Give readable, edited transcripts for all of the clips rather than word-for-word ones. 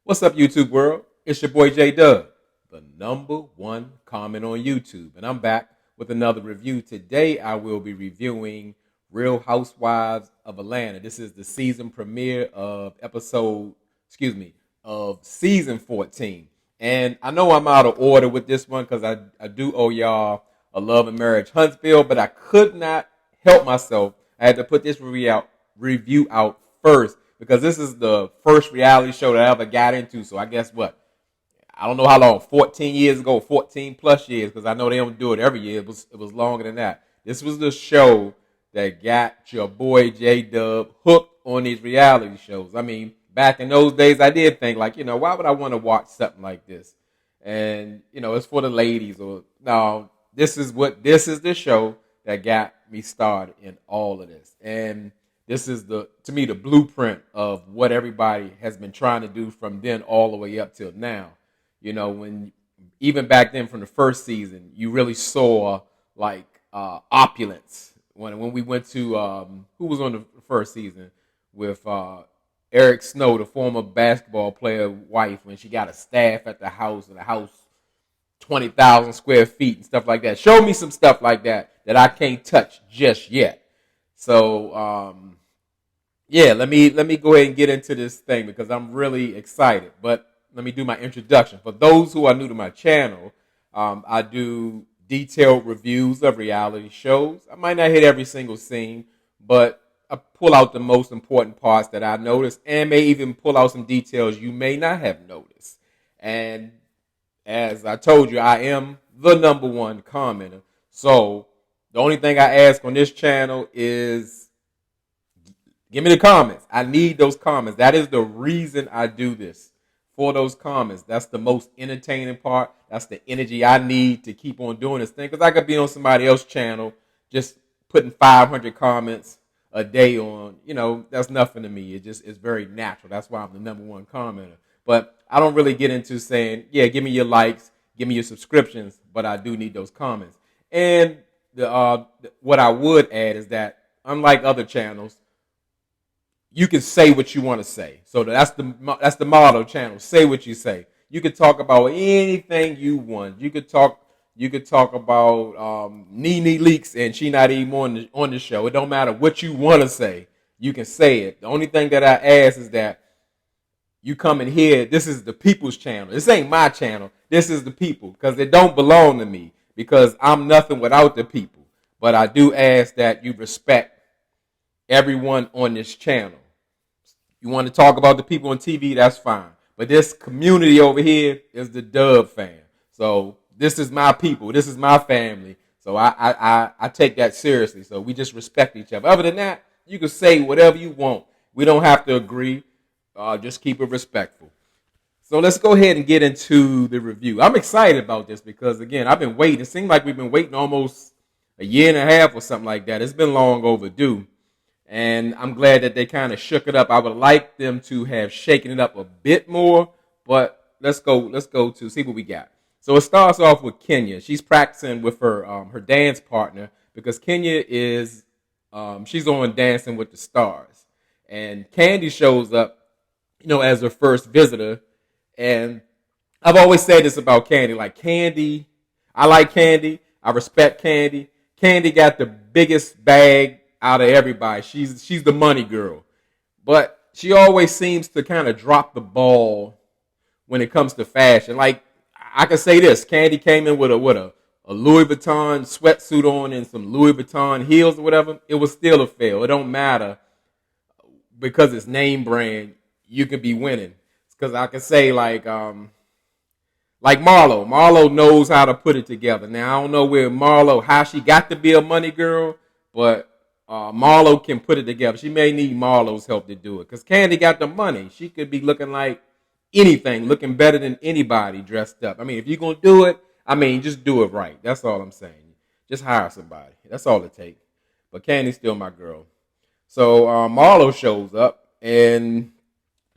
What's up, YouTube world? It's your boy J Dub, the number one comment on YouTube, and I'm back with another review. Today, I will be reviewing Real Housewives of Atlanta. This is the season premiere of of season 14. And I know I'm out of order with this one because I do owe y'all a Love and Marriage Huntsville, but I could not help myself. I had to put this review out first because this is the first reality show that I ever got into. So I guess what? I don't know how long, 14 years ago, 14 plus years, because I know they don't do it every year. It was longer than that. This was the show that got your boy J Dub hooked on these reality shows. I mean, back in those days, I did think like, why would I want to watch something like this? And, it's for the ladies. Or no, this is the show that got me started in all of this. And this is to me, the blueprint of what everybody has been trying to do from then all the way up till now. When even back then from the first season, you really saw like opulence. When we went to who was on the first season with Eric Snow, the former basketball player wife, when she got a staff at the house and the house 20,000 square feet and stuff like that. Show me some stuff like that I can't touch just yet. So let me go ahead and get into this thing because I'm really excited. But let me do my introduction. For those who are new to my channel, I do detailed reviews of reality shows. I might not hit every single scene, but I pull out the most important parts that I noticed and may even pull out some details you may not have noticed. And as I told you, I am the number one commenter. So the only thing I ask on this channel is give me the comments. I need those comments. That is the reason I do this, for those comments. That's the most entertaining part. That's the energy I need to keep on doing this thing. Because I could be on somebody else's channel just putting 500 comments a day on. That's nothing to me. It's very natural. That's why I'm the number one commenter. But I don't really get into saying, give me your likes, give me your subscriptions, but I do need those comments. And what I would add is that, unlike other channels, you can say what you want to say. So that's the motto channel. Say what you say. You could talk about anything you want. You could talk about Nene Leaks and she not even on the show. It don't matter what you want to say. You can say it. The only thing that I ask is that you come in here. This is the people's channel. This ain't my channel. This is the people, because it don't belong to me, because I'm nothing without the people. But I do ask that you respect everyone on this channel. You want to talk about the people on TV, that's fine. But this community over here is the Dub fam. So this is my people. This is my family. So I take that seriously. So we just respect each other. Other than that, you can say whatever you want. We don't have to agree. Just keep it respectful. So let's go ahead and get into the review. I'm excited about this because, again, I've been waiting. It seems like we've been waiting almost a year and a half or something like that. It's been long overdue. And I'm glad that they kind of shook it up. I would like them to have shaken it up a bit more. But let's go to see what we got. So it starts off with Kenya. She's practicing with her dance partner because Kenya is she's on Dancing with the Stars. And Candy shows up, as her first visitor. And I've always said this about Candy. Like, Candy, I like Candy. I respect Candy. Candy got the biggest bag out of everybody. She's the money girl. But she always seems to kind of drop the ball when it comes to fashion. Like, I can say this. Candy came in with a Louis Vuitton sweatsuit on and some Louis Vuitton heels or whatever. It was still a fail. It don't matter, because it's name brand. You could be winning. Because I can say like Marlo. Marlo knows how to put it together. Now, I don't know how she got to be a money girl, but Marlo can put it together. She may need Marlo's help to do it. Because Candy got the money. She could be looking like anything, looking better than anybody dressed up. I mean, if you're going to do it, just do it right. That's all I'm saying. Just hire somebody. That's all it takes. But Candy's still my girl. So Marlo shows up, and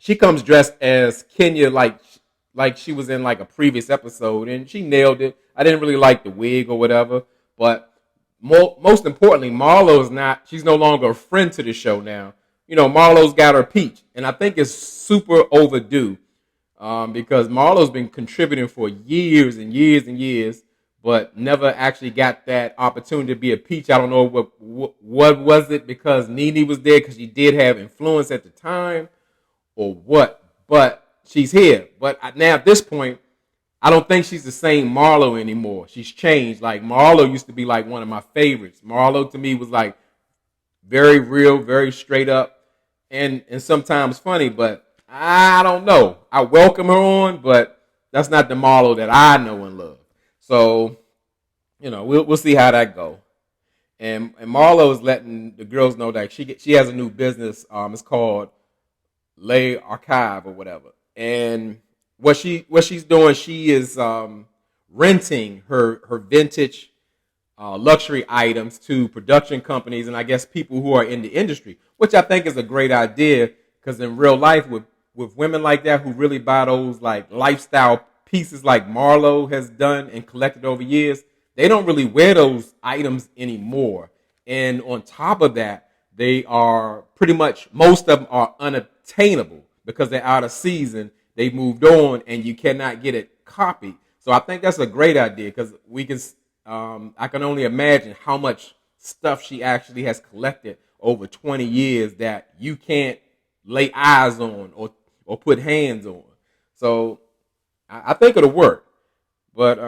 she comes dressed as Kenya, like she was in like a previous episode, and she nailed it. I didn't really like the wig or whatever, but most importantly, she's no longer a friend to the show now. Marlo's got her peach, and I think it's super overdue. because Marlo's been contributing for years and years and years, but never actually got that opportunity to be a peach. I don't know what was it, because Nene was there because she did have influence at the time, or what. But she's here. But now at this point, I don't think she's the same Marlo anymore. She's changed. Like, Marlo used to be like one of my favorites. Marlo to me was like very real, very straight up, and sometimes funny. But I don't know. I welcome her on, but that's not the Marlo that I know and love. So, we'll see how that go. And Marlo is letting the girls know that she has a new business. It's called Lay Archive or whatever. And what she's doing, she is renting her vintage luxury items to production companies, and I guess people who are in the industry, which I think is a great idea, because in real life, with women like that who really buy those like lifestyle pieces like Marlo has done and collected over years, they don't really wear those items anymore. And on top of that, they are pretty much, most of them are unattainable because they're out of season. They moved on, and you cannot get it copied. So I think that's a great idea, because we can. I can only imagine how much stuff she actually has collected over 20 years that you can't lay eyes on or put hands on. So I think it'll work. But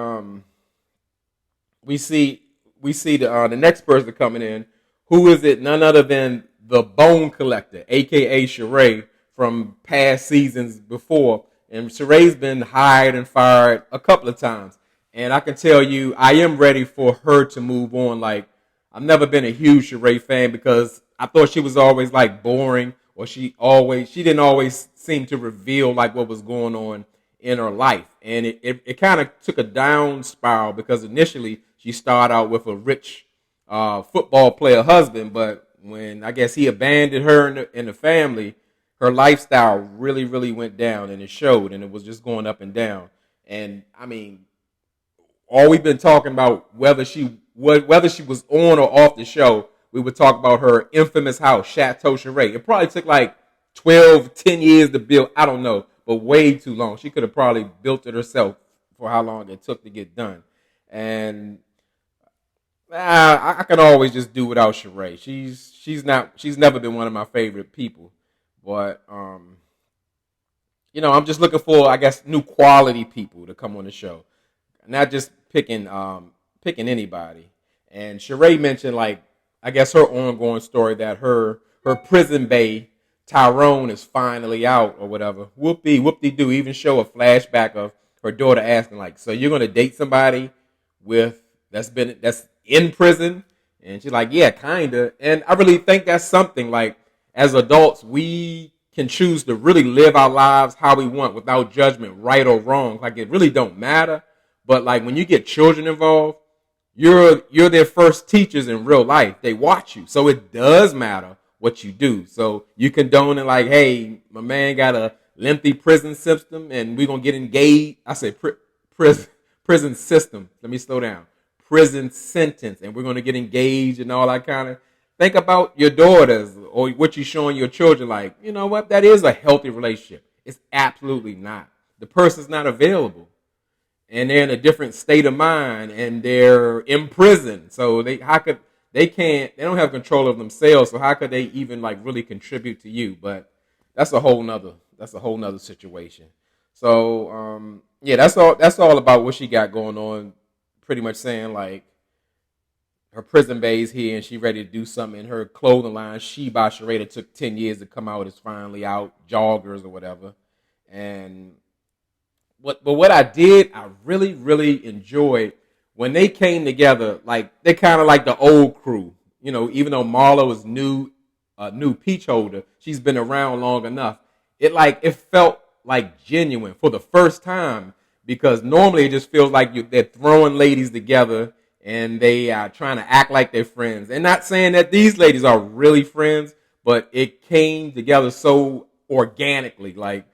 we see the next person coming in. Who is it? None other than the Bone Collector, aka Shereé, from past seasons before. And Shereé's been hired and fired a couple of times. And I can tell you, I am ready for her to move on. Like, I've never been a huge Shereé fan, because I thought she was always like boring, or she didn't always seem to reveal like what was going on in her life. And it kind of took a down spiral, because initially she started out with a rich football player husband, but when I guess he abandoned her and the family, her lifestyle really, really went down, and it showed, and it was just going up and down. And I mean, all we've been talking about, whether she was on or off the show, we would talk about her infamous house, Chateau Shereé. It probably took like 10 years to build. I don't know, but way too long. She could have probably built it herself for how long it took to get done. And I can always just do without Shereé. She's never been one of my favorite people. But I'm just looking for, I guess, new quality people to come on the show, not just picking anybody. And Shereé mentioned, like, I guess her ongoing story that her prison bae Tyrone is finally out or whatever. Whoop-de-doo. Even show a flashback of her daughter asking, like, so you're gonna date somebody that's in prison? And she's like, yeah, kinda. And I really think that's something. Like, as adults, we can choose to really live our lives how we want without judgment, right or wrong. Like, it really don't matter. But like, when you get children involved, you're their first teachers in real life. They watch you, so it does matter what you do. So you condone it, like, hey, my man got a lengthy prison system, and we're gonna get engaged. I said prison system. Let me slow down. Prison sentence, and we're gonna get engaged and all that kind of. Think about your daughters or what you're showing your children. Like, you know what? That is a healthy relationship. It's absolutely not. The person's not available, and they're in a different state of mind, and they're in prison. So they don't have control of themselves. So how could they even like really contribute to you? But that's a whole nother situation. So yeah, that's all about what she got going on. Pretty much saying, like, her prison bae's here and she ready to do something in her clothing line. She by Shereé took 10 years to come out, is finally out, joggers or whatever. And what I really, really enjoyed when they came together. Like, they're kind of like the old crew, even though Marlo is new peach holder, she's been around long enough. It felt like genuine for the first time, because normally it just feels like they're throwing ladies together and they are trying to act like they're friends. And not saying that these ladies are really friends, but it came together so organically, like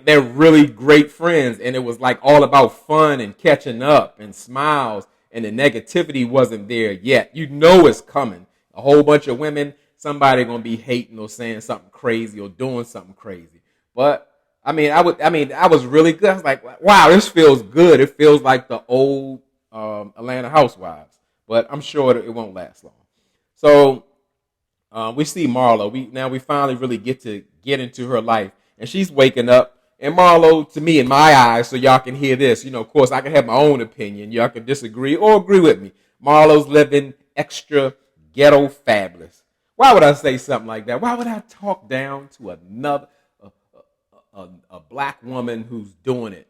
they're really great friends. And it was like all about fun and catching up and smiles, and the negativity wasn't there yet. It's coming. A whole bunch of women, somebody gonna be hating or saying something crazy or doing something crazy. But I was really good. I was like, wow, this feels good. It feels like the old Atlanta Housewives, but I'm sure it won't last long. So we see Marlo. We finally really get into her life, and she's waking up. And Marlo, to me, in my eyes, so y'all can hear this. Of course, I can have my own opinion. Y'all can disagree or agree with me. Marlo's living extra ghetto fabulous. Why would I say something like that? Why would I talk down to another a black woman who's doing it?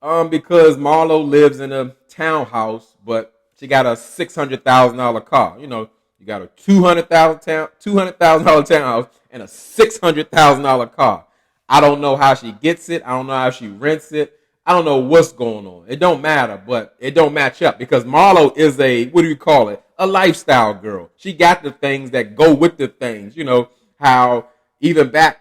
Because Marlo lives in a townhouse, but she got a $600,000 car. You got a $200,000 townhouse and a $600,000 car. I don't know how she gets it. I don't know how she rents it. I don't know what's going on. It don't matter, but it don't match up because Marlo is a lifestyle girl. She got the things that go with the things. How even back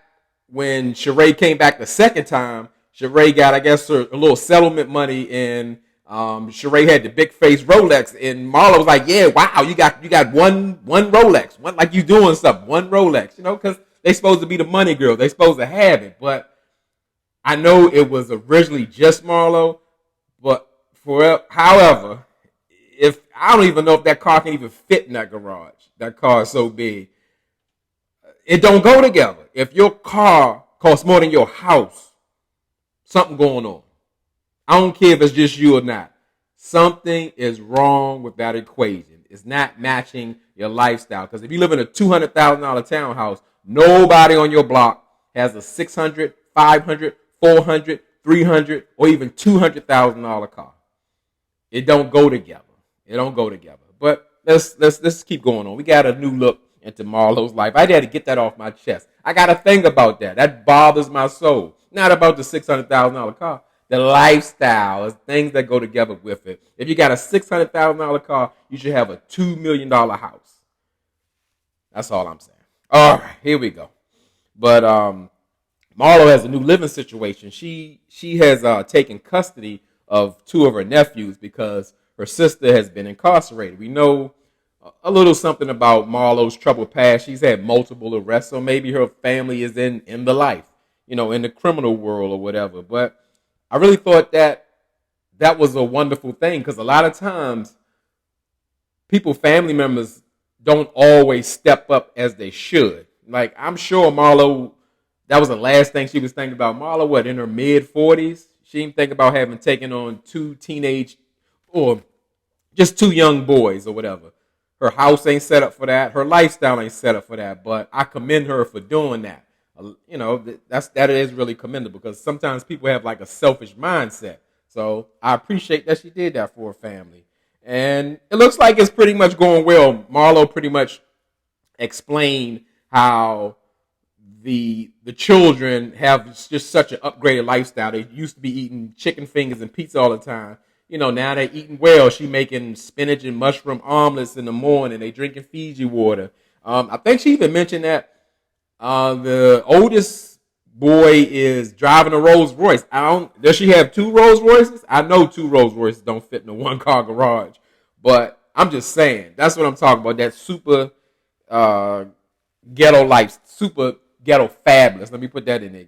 when Shereé came back the second time, Shereé got, I guess, a little settlement money, and Shereé had the big face Rolex, and Marlo was like, "Yeah, wow, you got one Rolex, one like you doing something, one Rolex," because they supposed to be the money girl, they supposed to have it. But I know it was originally just Marlo, but however, if I don't even know if that car can even fit in that garage, that car is so big. It don't go together. If your car costs more than your house, something going on. I don't care if it's just you or not. Something is wrong with that equation. It's not matching your lifestyle. Because if you live in a $200,000 townhouse, nobody on your block has a $600,000, $500,000, $400,000, $300,000, or even $200,000 car. It don't go together. It don't go together. But let's keep going on. We got a new look into Marlo's life. I had to get that off my chest. I got to think about that. That bothers my soul. Not about the $600,000 car. The lifestyle is things that go together with it. If you got a $600,000 car, you should have a $2 million house. That's all I'm saying. All right, here we go. But Marlo has a new living situation. She has taken custody of two of her nephews because her sister has been incarcerated. We know a little something about Marlo's troubled past. She's had multiple arrests, so maybe her family is in the life, in the criminal world or whatever. But I really thought that was a wonderful thing because a lot of times family members don't always step up as they should. Like, I'm sure Marlo, that was the last thing she was thinking about. Marlo, in her mid-40s? She didn't think about having taken on two teenage or just two young boys or whatever. Her house ain't set up for that. Her lifestyle ain't set up for that. But I commend her for doing that. That is really commendable because sometimes people have like a selfish mindset. So I appreciate that she did that for her family. And it looks like it's pretty much going well. Marlo pretty much explained how the children have just such an upgraded lifestyle. They used to be eating chicken fingers and pizza all the time. Now they're eating well. She making spinach and mushroom omelets in the morning. They drinking Fiji water. I think she even mentioned that the oldest boy is driving a Rolls Royce. Does she have two Rolls Royces? I know two Rolls Royces don't fit in a one car garage. But I'm just saying, that's what I'm talking about. That super ghetto life, super ghetto fabulous. Let me put that in the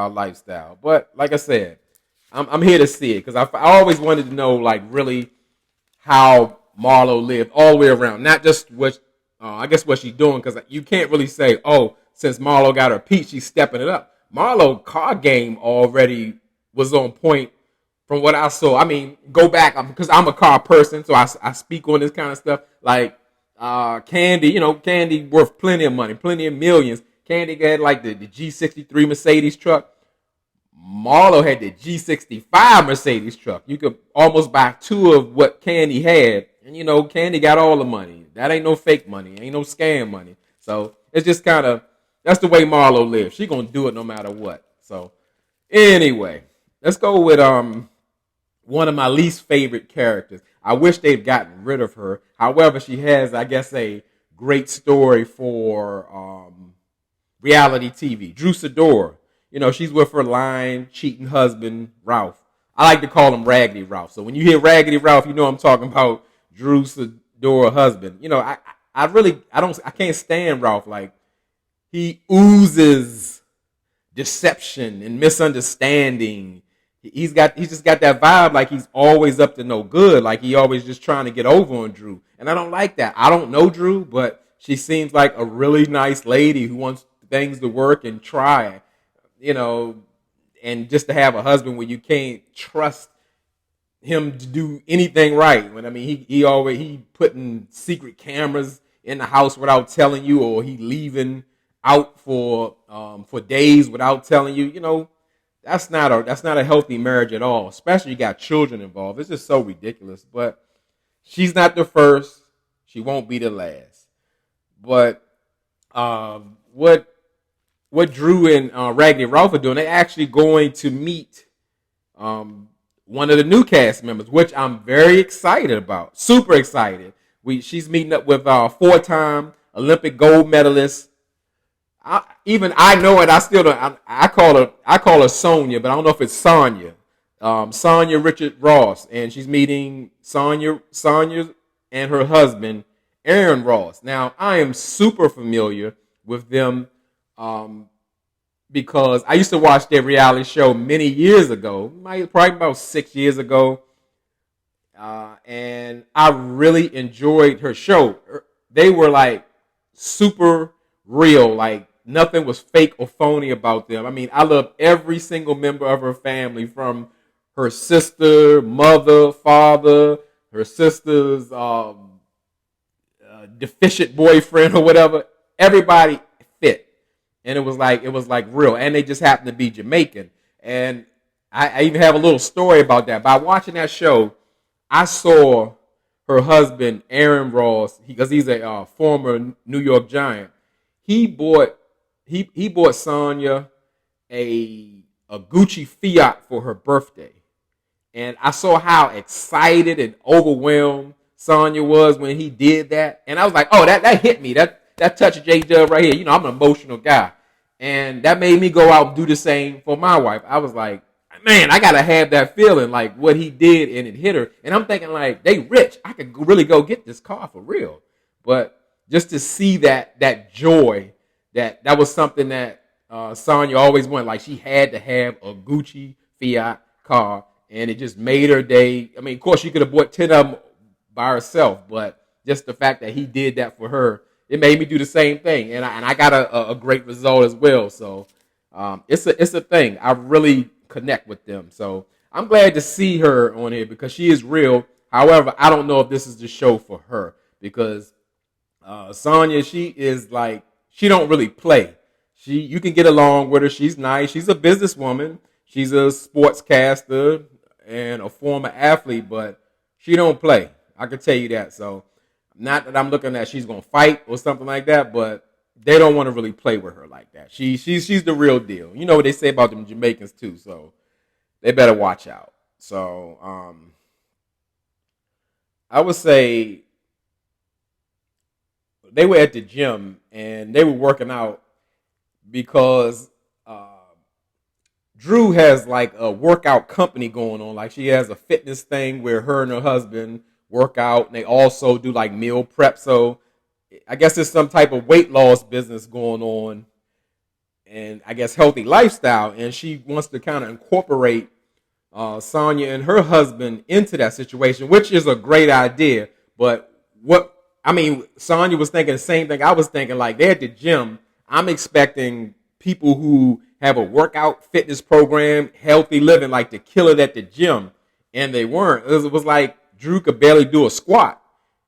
lifestyle. But like I said, I'm here to see it because I always wanted to know, like, really how Marlo lived all the way around, not just what she's doing, because you can't really say, oh, since Marlo got her peach, she's stepping it up. Marlo car game already was on point from what I saw. I mean, go back because I'm a car person, so I speak on this kind of stuff. Like Candy, Candy worth plenty of money, plenty of millions. Candy had like the G63 Mercedes truck. Marlo had the G65 Mercedes truck. You could almost buy two of what Candy had. And, Candy got all the money. That ain't no fake money. Ain't no scam money. So it's just kind of, that's the way Marlo lives. She going to do it no matter what. So anyway, let's go with one of my least favorite characters. I wish they've gotten rid of her. However, she has, I guess, a great story for reality TV. Drew Sidora. She's with her lying, cheating husband, Ralph. I like to call him Raggedy Ralph. So when you hear Raggedy Ralph, I'm talking about Drew Sidora husband. I can't stand Ralph. Like, he oozes deception and misunderstanding. He's just got that vibe like he's always up to no good, like he always just trying to get over on Drew. And I don't like that. I don't know Drew, but she seems like a really nice lady who wants things to work and try, you know, and just to have a husband where you can't trust him to do anything right. When I mean, he putting secret cameras in the house without telling you, or he leaving out for days without telling you. You know, that's not a healthy marriage at all. Especially you got children involved. It's just so ridiculous. But she's not the first. She won't be the last. But what Drew and Raggedy Ralph are doing, they're actually going to meet one of the new cast members, which I'm very excited about. Super excited. She's meeting up with 4-time Olympic gold medalist. I know it. I still don't. I call her Sanya, but I don't know if it's Sanya. Sanya Richard Ross, and she's meeting Sanya and her husband Aaron Ross. Now I am super familiar with them because I used to watch their reality show many years ago, probably about 6 years ago, and I really enjoyed her show. They were like super real, like nothing was fake or phony about them. I mean, I love every single member of her family, from her sister, mother, father, her sister's deficient boyfriend or whatever. Everybody fit. And it was like real. And they just happened to be Jamaican. And I even have a little story about that. By watching that show, I saw her husband, Aaron Ross, because he's a former New York Giant. He bought Sanya a Gucci Fiat for her birthday. And I saw how excited and overwhelmed Sanya was when he did that. And I was like, oh, that hit me. That touched J-Dub right here. You know, I'm an emotional guy. And that made me go out and do the same for my wife. I was like, man, I got to have that feeling like what he did, and it hit her. And I'm thinking like, they rich. I could really go get this car for real. But just to see that joy, that was something that Sanya always wanted. Like, she had to have a Gucci Fiat car, and it just made her day. I mean, of course, she could have bought 10 of them by herself, but just the fact that he did that for her, it made me do the same thing, and I got a great result as well. So it's a thing. I really connect with them. So I'm glad to see her on here because she is real. However, I don't know if this is the show for her, because Sanya, she is like, she don't really play. You can get along with her. She's nice. She's a businesswoman. She's a sportscaster and a former athlete, but she don't play. I can tell you that. So not that I'm looking at she's gonna fight or something like that, but they don't want to really play with her like that. She's the real deal. You know what they say about them Jamaicans too, so they better watch out. So I would say they were at the gym and they were working out because Drew has like a workout company going on. Like, she has a fitness thing where her and her husband work out, and they also do like meal prep. So I guess there's some type of weight loss business going on, and I guess healthy lifestyle. And she wants to kind of incorporate Sanya and her husband into that situation, which is a great idea. But Sanya was thinking the same thing I was thinking. Like, they're at the gym. I'm expecting people who have a workout fitness program, healthy living, like to kill it at the gym. And they weren't. It was like Drew could barely do a squat.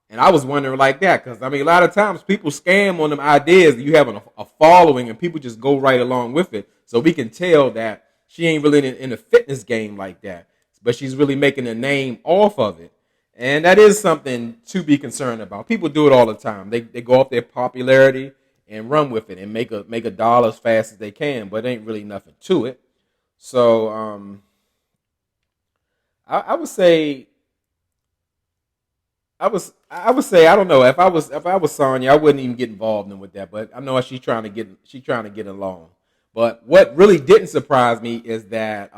And I was wondering like that, because, I mean, a lot of times people scam on them ideas. You have a following and people just go right along with it. So we can tell that she ain't really in a fitness game like that, but she's really making a name off of it. And that is something to be concerned about. People do it all the time. They go off their popularity and run with it and make a dollar as fast as they can, but it ain't really nothing to it. So I would say I would say, I don't know, if I was Sonya, I wouldn't even get involved in with that. But I know she's trying to get along. But what really didn't surprise me is that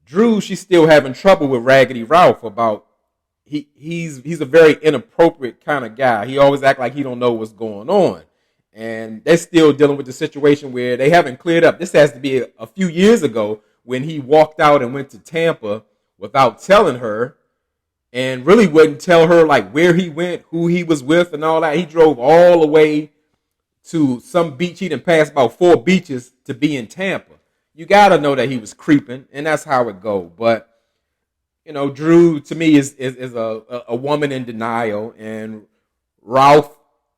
Drew, she's still having trouble with Raggedy Ralph about he's a very inappropriate kind of guy. He always act like he don't know what's going on. And they're still dealing with the situation where they haven't cleared up. This has to be a few years ago when he walked out and went to Tampa without telling her, and really wouldn't tell her like where he went, who he was with, and all that. He drove all the way to some beach. He done passed about 4 beaches to be in Tampa. You gotta know that he was creeping, and that's how it go. But Drew to me is a woman in denial, and Ralph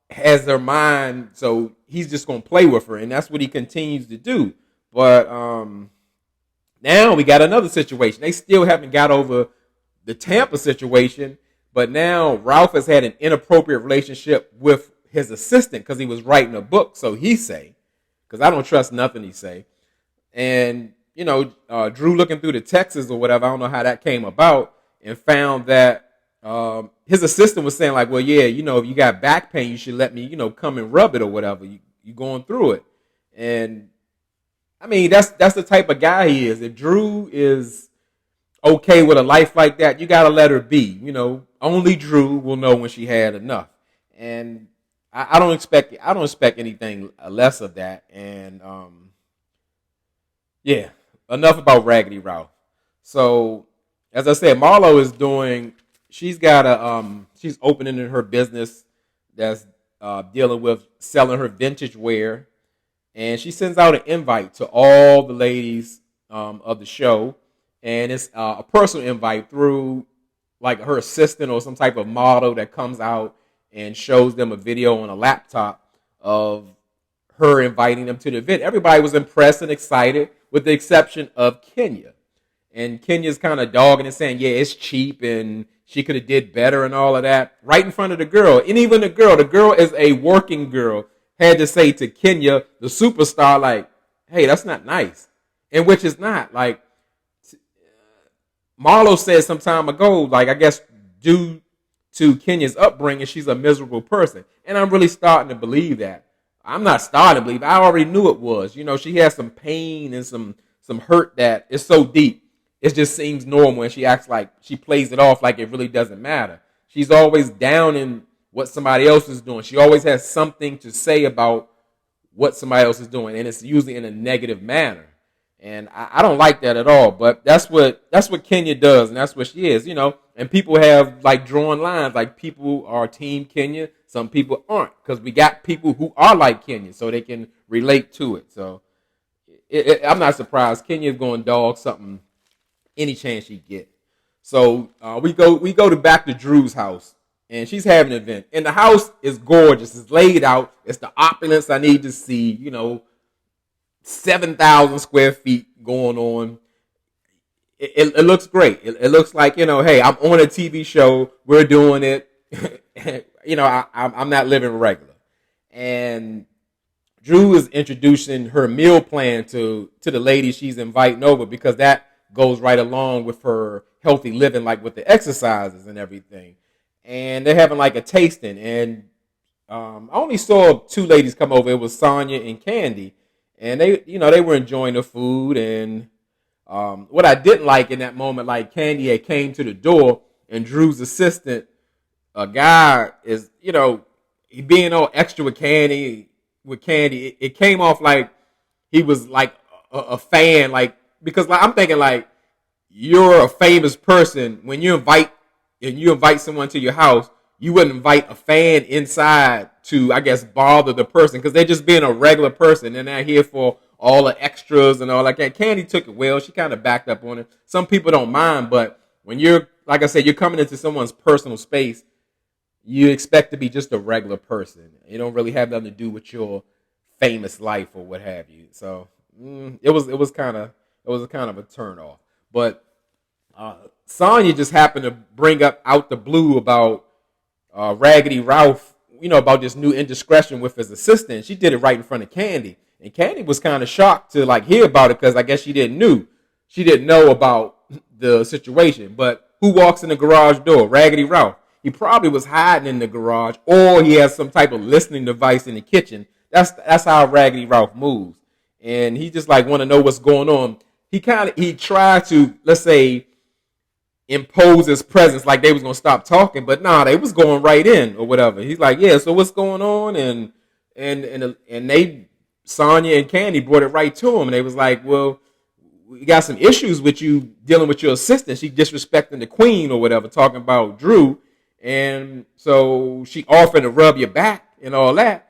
has their mind, so he's just gonna play with her, and that's what he continues to do. But now we got another situation. They still haven't got over the Tampa situation, but now Ralph has had an inappropriate relationship with his assistant because he was writing a book, so he say, because I don't trust nothing he say. And Drew looking through the texts or whatever, I don't know how that came about, and found that his assistant was saying like, well, yeah, if you got back pain, you should let me, come and rub it or whatever. You going through it. And I mean, that's the type of guy he is. If Drew is okay with a life like that, you got to let her be. Only Drew will know when she had enough. And I don't expect anything less of that. And yeah, enough about Raggedy Ralph. So as I said, Marlo is doing. She's opening her business that's dealing with selling her vintage wear, and she sends out an invite to all the ladies of the show, and it's a personal invite through like her assistant or some type of model that comes out and shows them a video on a laptop of her inviting them to the event. Everybody was impressed and excited, with the exception of Kenya. And Kenya's kind of dogging and saying, yeah, it's cheap and she could have did better and all of that right in front of the girl. And even the girl is a working girl, had to say to Kenya, the superstar, like, hey, that's not nice. And which is not. Like, Marlo said some time ago, like, I guess due to Kenya's upbringing, she's a miserable person. And I'm really starting to believe that. I'm not starting to believe it. I already knew it was. She has some pain and some hurt that is so deep. It just seems normal, and she acts like she plays it off like it really doesn't matter. She's always down in what somebody else is doing. She always has something to say about what somebody else is doing, and it's usually in a negative manner. And I don't like that at all. But that's what Kenya does, and that's what she is, And people have like drawn lines, like people are Team Kenya, some people aren't, because we got people who are like Kenya, so they can relate to it. So I'm not surprised. Kenya's going to dog something any chance she get. So we go back to Drew's house, and she's having an event. And the house is gorgeous. It's laid out. It's the opulence I need to see. 7,000 square feet going on. It looks great. It looks like, hey, I'm on a TV show. We're doing it. I'm not living regular. And Drew is introducing her meal plan to the ladies she's inviting over, because that goes right along with her healthy living, like with the exercises and everything. And they're having like a tasting. And I only saw 2 ladies come over. It was Sanya and Candy. And they were enjoying the food. And what I didn't like in that moment, like Candy had came to the door, and Drew's assistant, a guy, is, he being all extra with Candy. It came off like he was like a fan, like, because like, I'm thinking like, you're a famous person. When you invite someone to your house, you wouldn't invite a fan inside to, I guess, bother the person, because they're just being a regular person. They're not here for all the extras and all like that. Candy took it well. She kind of backed up on it. Some people don't mind, but when you're, like I said, you're coming into someone's personal space, you expect to be just a regular person. You don't really have nothing to do with your famous life or what have you. So it was kind of a turn off. But Sanya just happened to bring up out the blue about Raggedy Ralph, about this new indiscretion with his assistant. She did it right in front of Candy. And Candy was kind of shocked to like hear about it, because I guess she didn't know about the situation. But who walks in the garage door? Raggedy Ralph. He probably was hiding in the garage, or he has some type of listening device in the kitchen. That's how Raggedy Ralph moves. And he just like want to know what's going on. He tried to, let's say, impose his presence like they was gonna stop talking, but nah, they was going right in or whatever. He's like, yeah, so what's going on? And and they Sanya and Candy brought it right to him, and they was like, well, we got some issues with you dealing with your assistant. She disrespecting the queen or whatever, talking about Drew, and so she offered to rub your back and all that.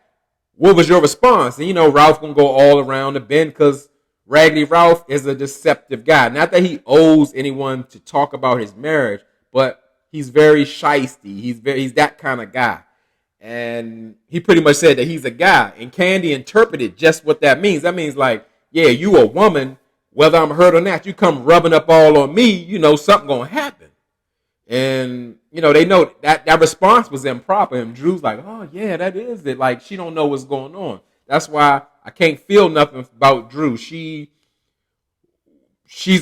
What was your response? And Ralph gonna go all around the bend because Raggedy Ralph is a deceptive guy. Not that he owes anyone to talk about his marriage, but he's very shisty. He's that kind of guy. And he pretty much said that he's a guy. And Candy interpreted just what that means. That means like, yeah, you a woman, whether I'm hurt or not, you come rubbing up all on me, something gonna happen. And they know that response was improper. And Drew's like, oh yeah, that is it. Like, she don't know what's going on. That's why I can't feel nothing about Drew. She's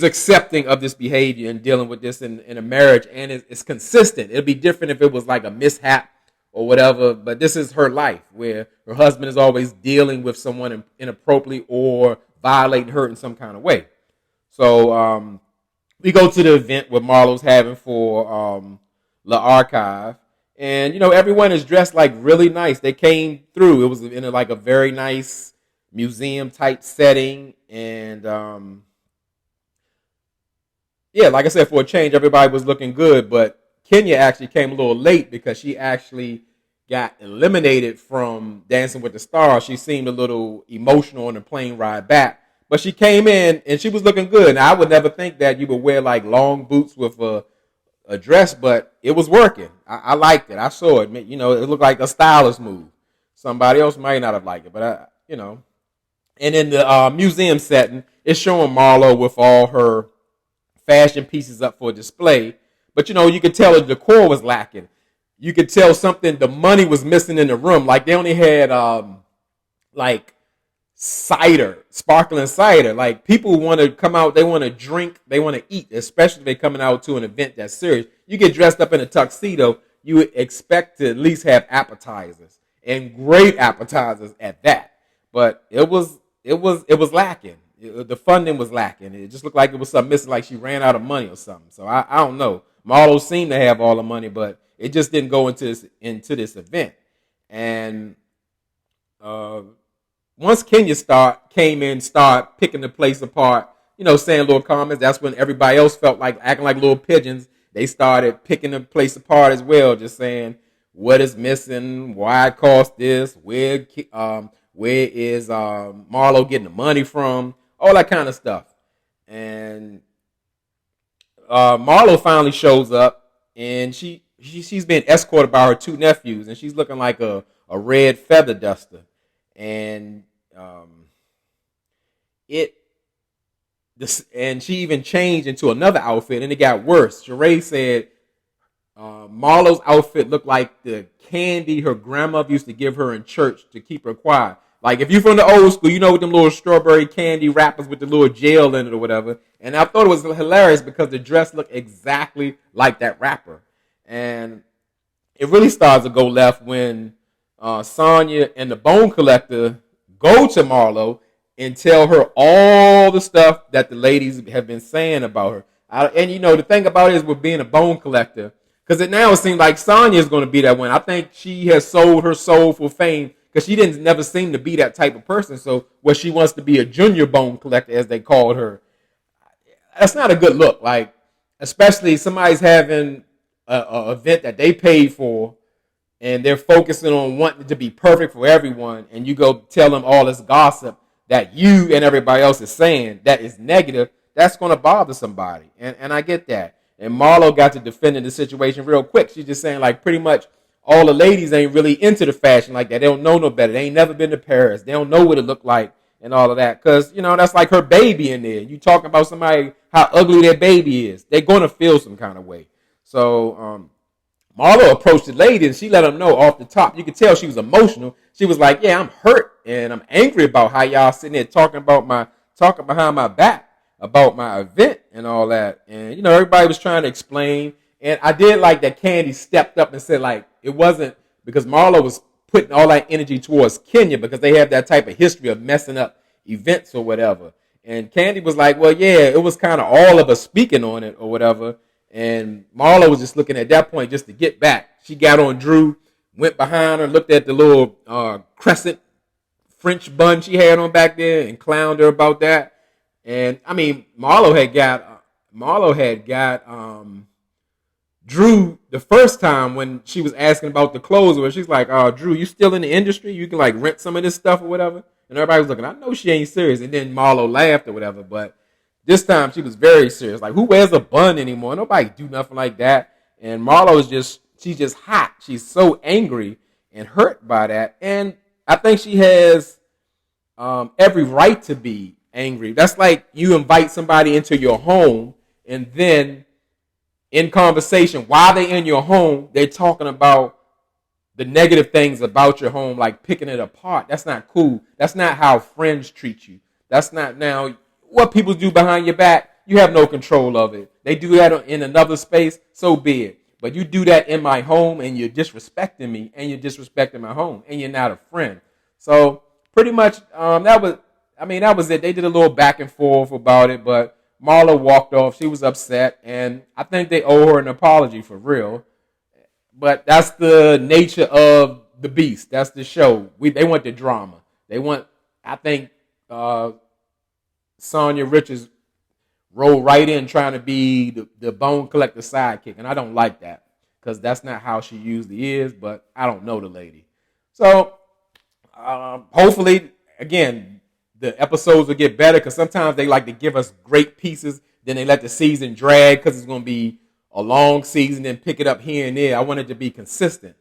accepting of this behavior and dealing with this in a marriage, and it's consistent. It'd be different if it was like a mishap or whatever, but this is her life where her husband is always dealing with someone inappropriately or violating her in some kind of way. So we go to the event where Marlo's having for La Archive, and everyone is dressed like really nice. They came through. It was in like a very nice museum type setting, and yeah, like I said, for a change, everybody was looking good, but Kenya actually came a little late because she actually got eliminated from Dancing with the Stars. She seemed a little emotional on the plane ride back, but she came in and she was looking good. Now, I would never think that you would wear like long boots with a dress, but it was working. I liked it. I saw it. It looked like a stylist move. Somebody else might not have liked it, but And in the museum setting, it's showing Marlo with all her fashion pieces up for display. But you could tell the decor was lacking. You could tell the money was missing in the room. Like, they only had like cider, sparkling cider. Like, people want to come out, they want to drink, they want to eat, especially if they're coming out to an event that's serious. You get dressed up in a tuxedo, you would expect to at least have appetizers, and great appetizers at that. But it was lacking. The funding was lacking. It just looked like it was something missing, like she ran out of money or something. So I don't know. Marlo seemed to have all the money, but it just didn't go into this event. And once Kenya came in, started picking the place apart, saying little comments, that's when everybody else felt like acting like little pigeons. They started picking the place apart as well, just saying what is missing, why it cost this, where is Marlo getting the money from, all that kind of stuff. And Marlo finally shows up, and she's been escorted by her two nephews, and she's looking like a red feather duster. And and she even changed into another outfit, and it got worse. Shereé said Marlo's outfit looked like the candy her grandmother used to give her in church to keep her quiet. Like, if you're from the old school, with them little strawberry candy wrappers with the little gel in it or whatever. And I thought it was hilarious because the dress looked exactly like that wrapper. And it really starts to go left when Sanya and the Bone Collector go to Marlo and tell her all the stuff that the ladies have been saying about her. And the thing about it is, with being a Bone Collector, because it seems like Sanya is going to be that one. I think she has sold her soul for fame, because she didn't never seem to be that type of person. So what she wants to be a junior bone collector, as they called her, that's not a good look. Like, especially somebody's having a event that they paid for, and they're focusing on wanting to be perfect for everyone, and you go tell them all this gossip that you and everybody else is saying that is negative. That's going to bother somebody, and I get that. And Marlo got to defending the situation real quick. She's just saying, like, pretty much all the ladies ain't really into the fashion like that. They don't know no better. They ain't never been to Paris. They don't know what it looked like and all of that. Because, that's like her baby in there. You talking about somebody, how ugly their baby is. They're going to feel some kind of way. So Marlo approached the lady, and she let them know off the top. You could tell she was emotional. She was like, yeah, I'm hurt, and I'm angry about how y'all sitting there talking behind my back about my event and all that. And, everybody was trying to explain. And I did like that Candy stepped up and said, like, it wasn't because Marlo was putting all that energy towards Kenya because they have that type of history of messing up events or whatever. And Candy was like, well, yeah, it was kind of all of us speaking on it or whatever. And Marlo was just looking at that point just to get back. She got on Drew, went behind her, looked at the little crescent French bun she had on back there and clowned her about that. And I mean, Marlo had got Drew the first time when she was asking about the clothes, where she's like, Drew, you still in the industry? You can like rent some of this stuff or whatever. And everybody was looking, I know she ain't serious. And then Marlo laughed or whatever. But this time she was very serious. Like, who wears a bun anymore? Nobody do nothing like that. And Marlo is she's just hot. She's so angry and hurt by that. And I think she has every right to be angry. That's like you invite somebody into your home and then in conversation while they're in your home, they're talking about the negative things about your home, like picking it apart. That's not cool. That's not how friends treat you. That's not now what people do behind your back. You have no control of it. They do that in another space, so be it. But you do that in my home and you're disrespecting me and you're disrespecting my home and you're not a friend. So pretty much that was it. They did a little back and forth about it, but Marlo walked off. She was upset, and I think they owe her an apology for real. But that's the nature of the beast. That's the show. They want the drama. I think Sanya Richards rolled right in trying to be the bone collector sidekick, and I don't like that because that's not how she usually is, but I don't know the lady. So hopefully, again, the episodes will get better because sometimes they like to give us great pieces, then they let the season drag because it's going to be a long season and pick it up here and there. I want it to be consistent.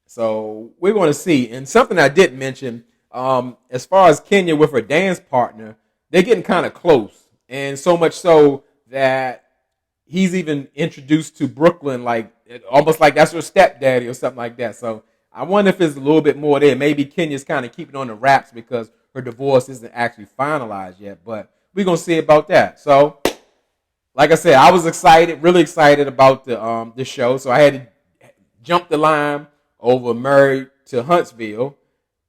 So we're going to see. And something I did mention, as far as Kenya with her dance partner, they're getting kind of close. And so much so that he's even introduced to Brooklyn, like almost like that's her stepdaddy or something like that. So I wonder if there's a little bit more there. Maybe Kenya's kind of keeping on the wraps because her divorce isn't actually finalized yet. But we're going to see about that. So, like I said, I was excited, really excited about the show. So I had to jump the line over Married to Huntsville.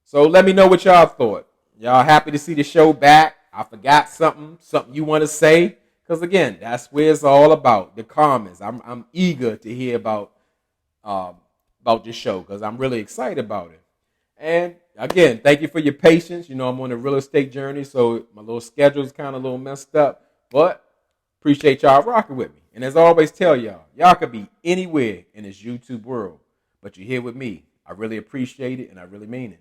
So let me know what y'all thought. Y'all happy to see the show back? I forgot something you want to say? Because again, that's where it's all about, the comments. I'm eager to hear about this show because I'm really excited about it. And again, thank you for your patience. You know, I'm on a real estate journey, so my little schedule is kind of a little messed up. But appreciate y'all rocking with me. And as I always tell y'all could be anywhere in this YouTube world, but you're here with me. I really appreciate it, and I really mean it.